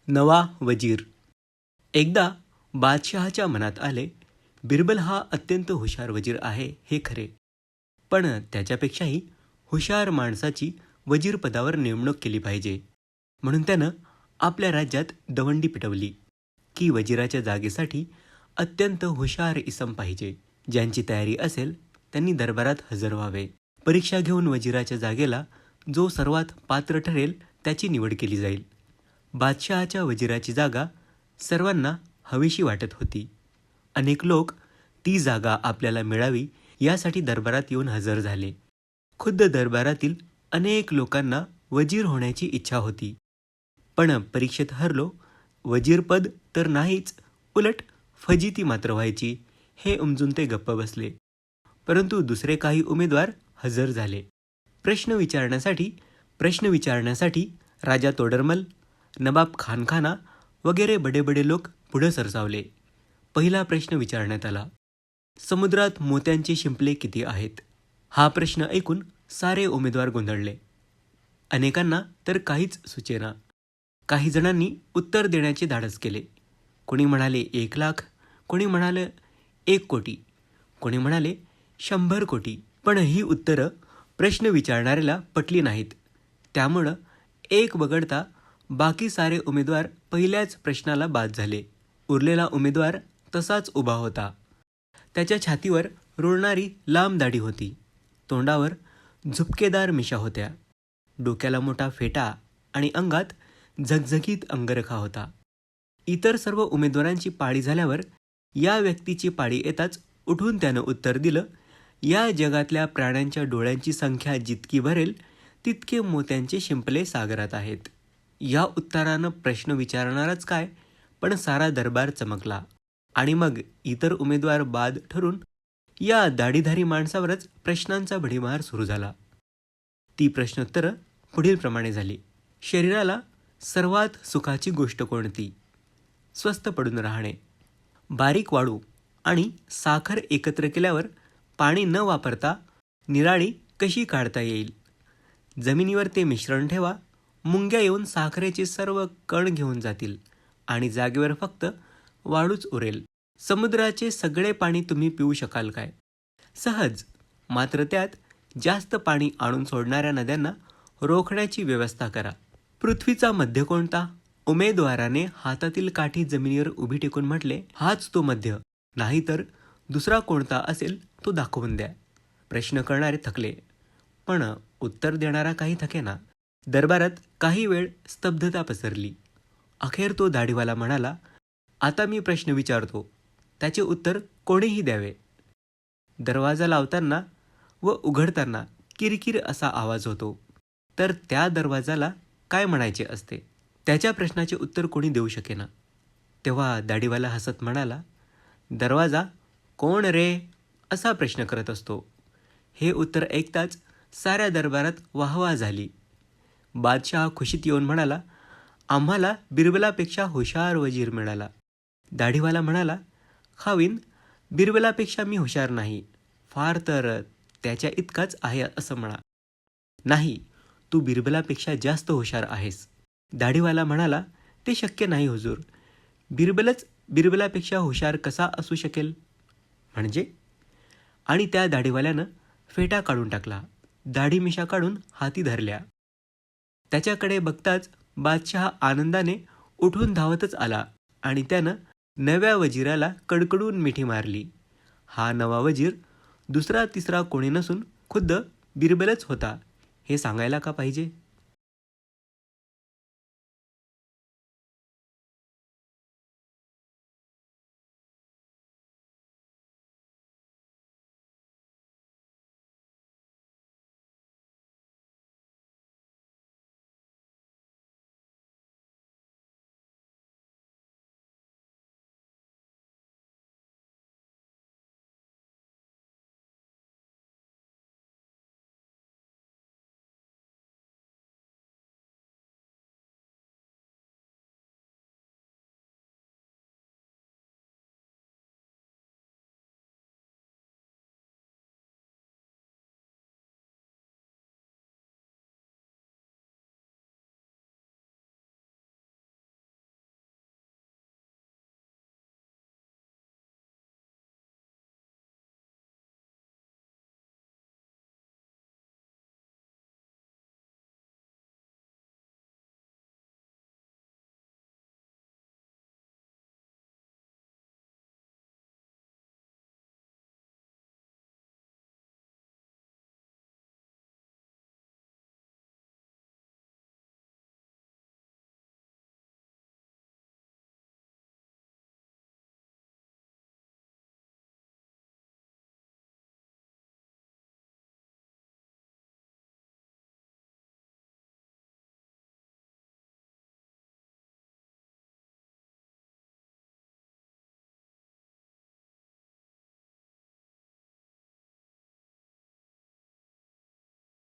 नवा वजीर. एकदा बादशहाच्या मनात आले, बिरबल हा अत्यंत हुशार वजीर आहे हे खरे, पण त्याच्यापेक्षाही हुशार माणसाची वजीरपदावर नेमणूक केली पाहिजे. म्हणून त्यानं आपल्या राज्यात दवंडी पिटवली की वजीराच्या जागेसाठी अत्यंत हुशार इसम पाहिजे. ज्यांची तयारी असेल त्यांनी दरबारात हजर व्हावे. परीक्षा घेऊन वजीराच्या जागेला जो सर्वात पात्र ठरेल त्याची निवड केली जाईल. बादशहाच्या वजीराची जागा सर्वांना हवीशी वाटत होती. अनेक लोक ती जागा आपल्याला मिळावी यासाठी दरबारात येऊन हजर झाले. खुद्द दरबारातील अनेक लोकांना वजीर होण्याची इच्छा होती. पण परीक्षेत हरलो, वजीरपद तर नाहीच, उलट फजिती मात्र व्हायची हे उमजून ते गप्प बसले. परंतु दुसरे काही उमेदवार हजर झाले. प्रश्न विचारण्यासाठी राजा तोडरमल, नवाब खानखाना वगैरे बडे बडे लोक पुढे सरसावले. पहिला प्रश्न विचारण्यात आला, समुद्रात मोत्यांचे शिंपले किती आहेत? हा प्रश्न ऐकून सारे उमेदवार गोंधळले. अनेकांना तर काहीच सुचेना. काही जणांनी उत्तर देण्याचे धाडस केले. कोणी म्हणाले 1,00,000, कोणी म्हणाले 1 कोटी, कोणी म्हणाले 100 कोटी. पण ही उत्तरं प्रश्न विचारणाऱ्याला पटली नाहीत. त्यामुळं एक वगळता बाकी सारे उमेदवार पहिल्याच प्रश्नाला बाद झाले. उरलेला उमेदवार तसाच उभा होता. त्याच्या छातीवर रुळणारी लांब दाढी होती. तोंडावर झुपकेदार मिशा होत्या. डोक्याला मोठा फेटा आणि अंगात झगझगीत अंगरखा होता. इतर सर्व उमेदवारांची पाळी झाल्यावर या व्यक्तीची पाळी येताच उठून त्यानं उत्तर दिलं, या जगातल्या प्राण्यांच्या डोळ्यांची संख्या जितकी भरेल तितके मोत्यांचे शिंपले सागरात आहेत. या उत्तरानं प्रश्न विचारणारच काय, पण सारा दरबार चमकला. आणि मग इतर उमेदवार बाद ठरून या दाढीधारी माणसावरच प्रश्नांचा भडीमार सुरू झाला. ती प्रश्नोत्तरं पुढीलप्रमाणे झाली. शरीराला सर्वात सुखाची गोष्ट कोणती? स्वस्थ पडून राहणे. बारीक वाळू आणि साखर एकत्र केल्यावर पाणी न वापरता निराळी कशी काढता येईल? जमिनीवर ते मिश्रण ठेवा, मुंग्या येऊन साखरेचे सर्व कण घेऊन जातील आणि जागेवर फक्त वाळूच उरेल. समुद्राचे सगळे पाणी तुम्ही पिऊ शकाल काय? सहज. मात्र त्यात जास्त पाणी आणून सोडणाऱ्या नद्यांना रोखण्याची व्यवस्था करा. पृथ्वीचा मध्य कोणता? उमेदवाराने हातातील काठी जमिनीवर उभी टेकून म्हटले, हाच तो मध्य, नाहीतर दुसरा कोणता असेल तो दाखवून द्या. प्रश्न करणारे थकले, पण उत्तर देणारा काही थकेना. दरबारात काही वेळ स्तब्धता पसरली. अखेर तो दाढीवाला म्हणाला, आता मी प्रश्न विचारतो, त्याचे उत्तर कोणीही द्यावे. दरवाजा लावताना व उघडताना किरकिर असा आवाज होतो. तर त्या दरवाजाला काय म्हणायचे असते? त्याच्या प्रश्नाचे उत्तर कोणी देऊ शकेना. तेव्हा दाढीवाला हसत म्हणाला, दरवाजा कोण रे असा प्रश्न करत असतो. हे उत्तर ऐकताच साऱ्या दरबारात वाहवा झाली. बादशहा खुशीत येऊन म्हणाला, आम्हाला बिरबलापेक्षा हुशार वजीर मिळाला. दाढीवाला म्हणाला, खावीन, बिरबलापेक्षा मी हुशार नाही, फार तर त्याच्या इतकाच आहे असं म्हणा. नाही, तू बिरबलापेक्षा जास्त हुशार आहेस. दाढीवाला म्हणाला, ते शक्य नाही हुजूर. बिरबलच बिरबलापेक्षा हुशार कसा असू शकेल? म्हणजे? आणि त्या दाढीवाल्यानं फेटा काढून टाकला. दाढी मिशा काढून हाती धरल्या. त्याच्याकडे बघताच बादशहा आनंदाने उठून धावतच आला आणि त्यानं नव्या वजीराला कडकडून मिठी मारली. हा नवा वजीर दुसरा तिसरा कोणी नसून खुद्द बिरबलच होता हे सांगायला का पाहिजे?